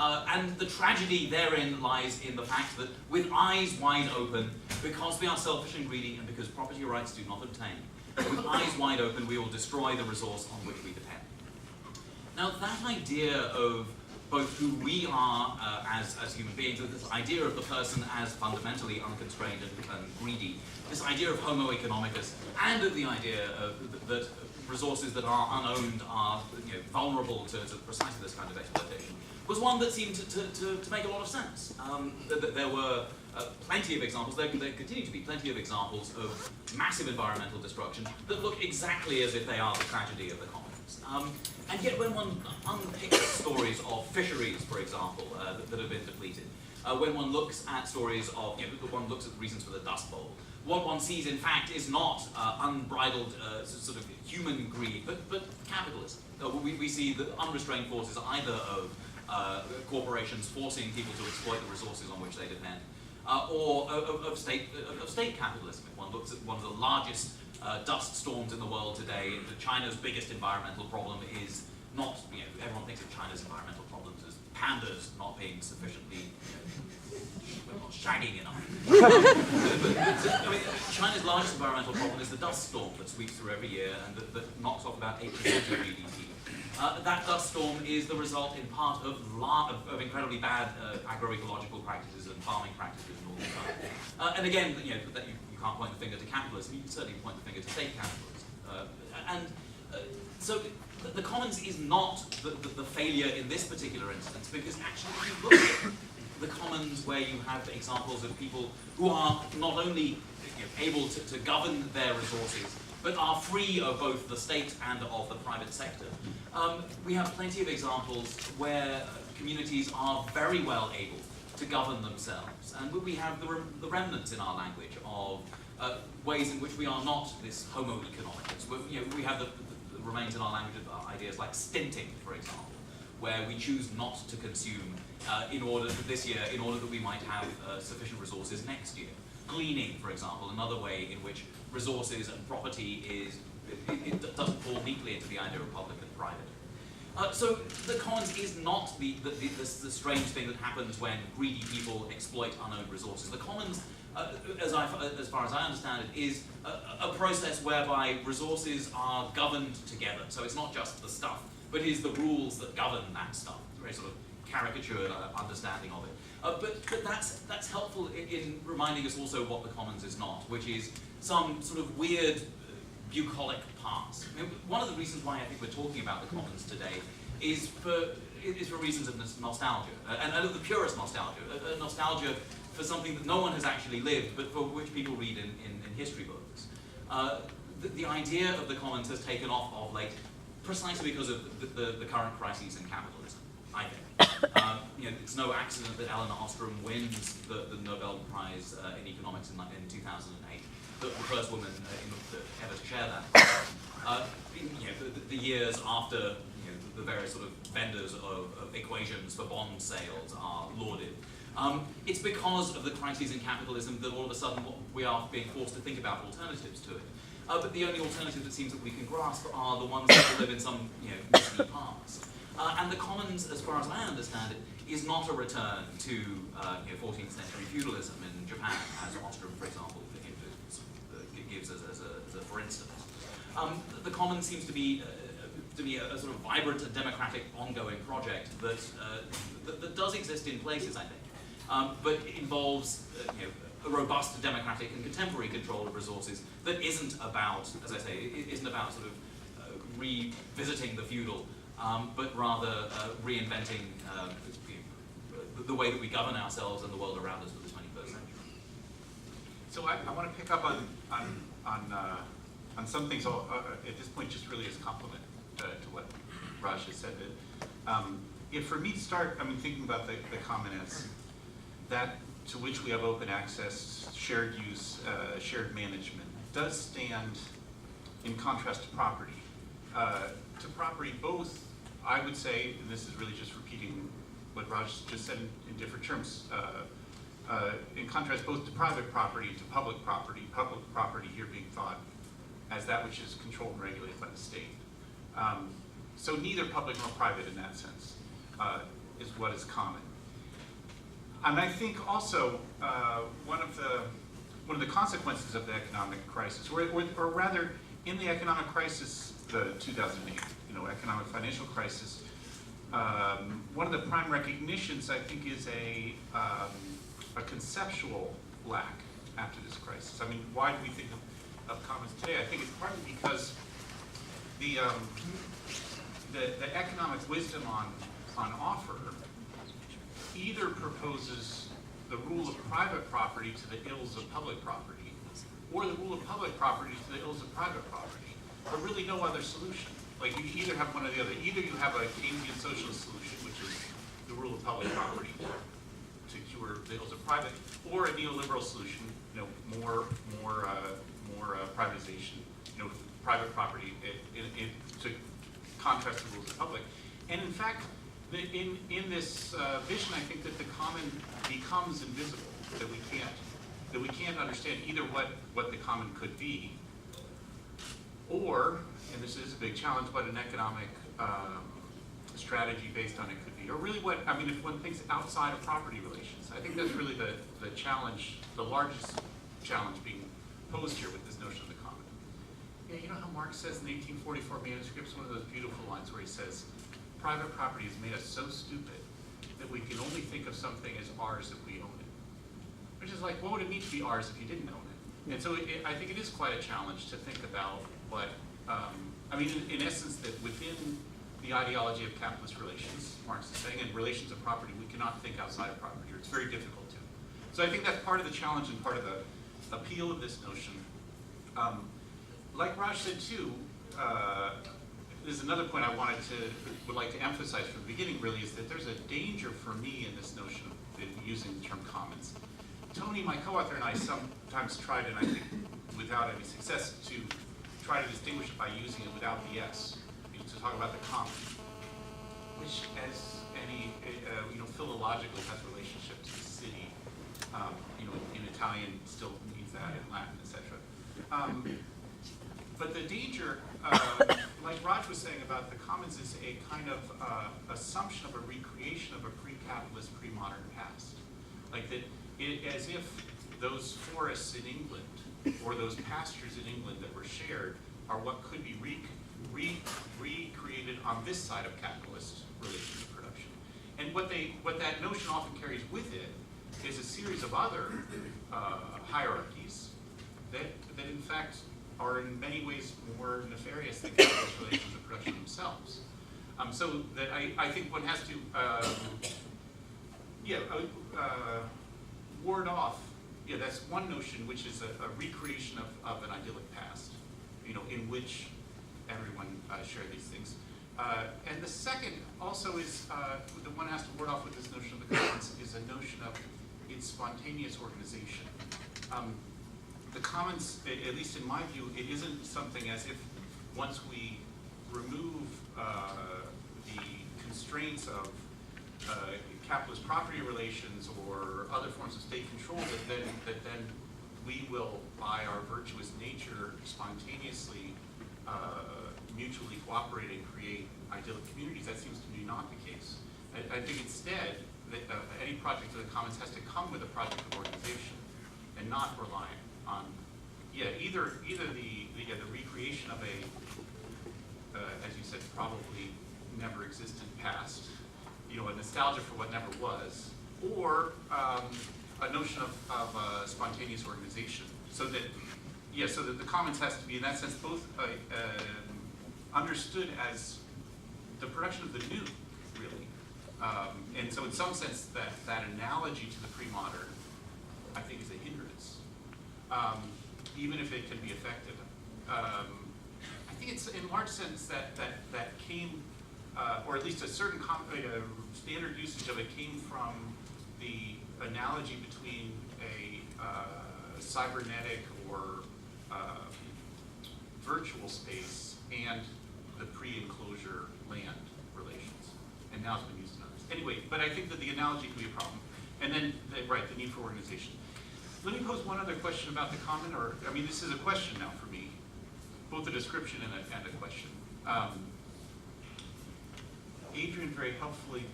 And the tragedy therein lies in the fact that with eyes wide open, because we are selfish and greedy and because property rights do not obtain, with eyes wide open we will destroy the resource on which we depend. Now that idea of both who we are as human beings, this idea of the person as fundamentally unconstrained and greedy, this idea of homo economicus, and of the idea that resources that are unowned are vulnerable to precisely this kind of exploitation, was one that seemed to make a lot of sense. There were plenty of examples, there continue to be plenty of examples of massive environmental destruction that look exactly as if they are the tragedy of the commons. And yet when one unpicks stories of fisheries, for example, that have been depleted, when one looks at stories of, one looks at reasons for the Dust Bowl, what one sees in fact is not unbridled sort of human greed, but capitalism. We see the unrestrained forces either of corporations forcing people to exploit the resources on which they depend, or of state capitalism. If one looks at one of the largest dust storms in the world today, China's biggest environmental problem is not, everyone thinks of China's environmental problems as pandas not being sufficiently, not shagging enough. China's largest environmental problem is the dust storm that sweeps through every year and that knocks off about 8% of GDP. That dust storm is the result in part of incredibly bad agroecological practices and farming practices and all that. And again, you can't point the finger to capitalism, you can certainly point the finger to state capitalism. So the commons is not the failure in this particular instance, because actually if you look at the commons where you have examples of people who are not only able to govern their resources, but are free of both the state and of the private sector. We have plenty of examples where communities are very well able to govern themselves, and we have the remnants in our language of ways in which we are not this homo economicus. We have the remains in our language of ideas like stinting, for example, where we choose not to consume in order that we might have sufficient resources next year. Gleaning, for example, another way in which resources and property it doesn't fall neatly into the idea of public and private. So the commons is not the strange thing that happens when greedy people exploit unowned resources. The commons, as far as I understand it, is a process whereby resources are governed together. So it's not just the stuff, but it is the rules that govern that stuff. It's a very sort of caricatured understanding of it. But that's helpful in reminding us also what the commons is not, which is some sort of weird bucolic past. One of the reasons why I think we're talking about the commons today is for reasons of nostalgia, and of the purest nostalgia, a nostalgia for something that no one has actually lived, but for which people read in history books. The idea of the commons has taken off of late precisely because of the current crises in capitalism, I think. It's no accident that Elinor Ostrom wins the Nobel Prize in economics in 2008, the first woman ever to share that. The years after the various sort of vendors of equations for bond sales are lauded. It's because of the crises in capitalism that all of a sudden we are being forced to think about alternatives to it. But the only alternatives it seems that we can grasp are the ones that live in some misty past. And the commons, as far as I understand it, is not a return to 14th century feudalism in Japan, as Ostrom, for example, gives as a for instance. The commons seems to be a sort of vibrant and democratic ongoing project that does exist in places, I think, but it involves a robust democratic and contemporary control of resources that isn't about, as I say, isn't about sort of revisiting the feudal, but rather reinventing the way that we govern ourselves and the world around us for the 21st century. So I want to pick up on some things. At this point, just really as a compliment to what Raj has said. If for me to start, thinking about the common as that to which we have open access, shared use, shared management, does stand in contrast to property. To property, both, I would say, and this is really just repeating what Raj just said in different terms, in contrast both to private property and to public property here being thought as that which is controlled and regulated by the state. So neither public nor private in that sense. what is common. And I think also one of the consequences of the economic crisis, or rather in the economic crisis, the 2008 economic financial crisis, one of the prime recognitions I think is a conceptual lack after this crisis. I mean, why do we think of commons today? I think it's partly because the economic wisdom on offer either proposes the rule of private property to the ills of public property, or the rule of public property to the ills of private property, but really no other solution. Like, you either have one or the other. Either you have a Keynesian socialist solution, which is the rule of public property to cure the ills of private, or a neoliberal solution, more privatization, private property to contrast the rules of public. And in fact, in this vision, I think that the common becomes invisible, that we can't understand either what the common could be, or, and this is a big challenge, what an economic strategy based on it could be, or really if one thinks outside of property relations. I think that's really the challenge, the largest challenge being posed here with this notion of the common. Yeah, you know how Marx says in the 1844 manuscripts, one of those beautiful lines where he says, private property has made us so stupid that we can only think of something as ours if we own it. Which is like, what would it mean to be ours if you didn't own it? And so I think it is quite a challenge to think about what, in essence, that within the ideology of capitalist relations, Marx is saying, and relations of property, we cannot think outside of property, or it's very difficult to. So I think that's part of the challenge and part of the appeal of this notion. Like Raj said too, there's another point I would like to emphasize from the beginning, really, is that there's a danger for me in this notion of using the term commons. Tony, my co-author, and I sometimes tried, and I think without any success, to try to distinguish it by using it without the S, to talk about the common, which, as any philologically has relationship to the city. In Italian still means that, in Latin, etc. But the danger, like Raj was saying about the commons, is a kind of assumption of a recreation of a pre-capitalist, pre-modern past. Like that, as if those forests in England, or those pastures in England that were shared, are what could be recreated on this side of capitalist relations of production. And what that notion often carries with it is a series of other hierarchies that in fact are in many ways more nefarious than capitalist relations of production themselves. So that I think one has to ward off. Yeah, that's one notion, which is a recreation of an idyllic past, in which everyone shared these things. And the second also is, the one has to ward off with this notion of the commons, is a notion of its spontaneous organization. The commons, at least in my view, it isn't something as if once we remove the constraints of capitalist property relations or other forms of state control, that then we will, by our virtuous nature, spontaneously mutually cooperate and create idyllic communities. That seems to me not the case. I think instead that any project of the commons has to come with a project of organization and not rely on either the recreation of a as you said, probably never existent past, a nostalgia for what never was, or a notion of spontaneous organization, so that the commons has to be, in that sense, both understood as the production of the new, really. And so in some sense, that analogy to the pre-modern, I think, is a hindrance, even if it can be effective. I think it's, in large sense, that came, or at least a certain standard usage of it came from the analogy between a cybernetic or virtual space and the pre-enclosure land relations. And now it's been used in others. Anyway, but I think that the analogy can be a problem. And then, the need for organization. Let me pose one other question about the common, this is a question now for me, both a description and a question. Adrian very helpfully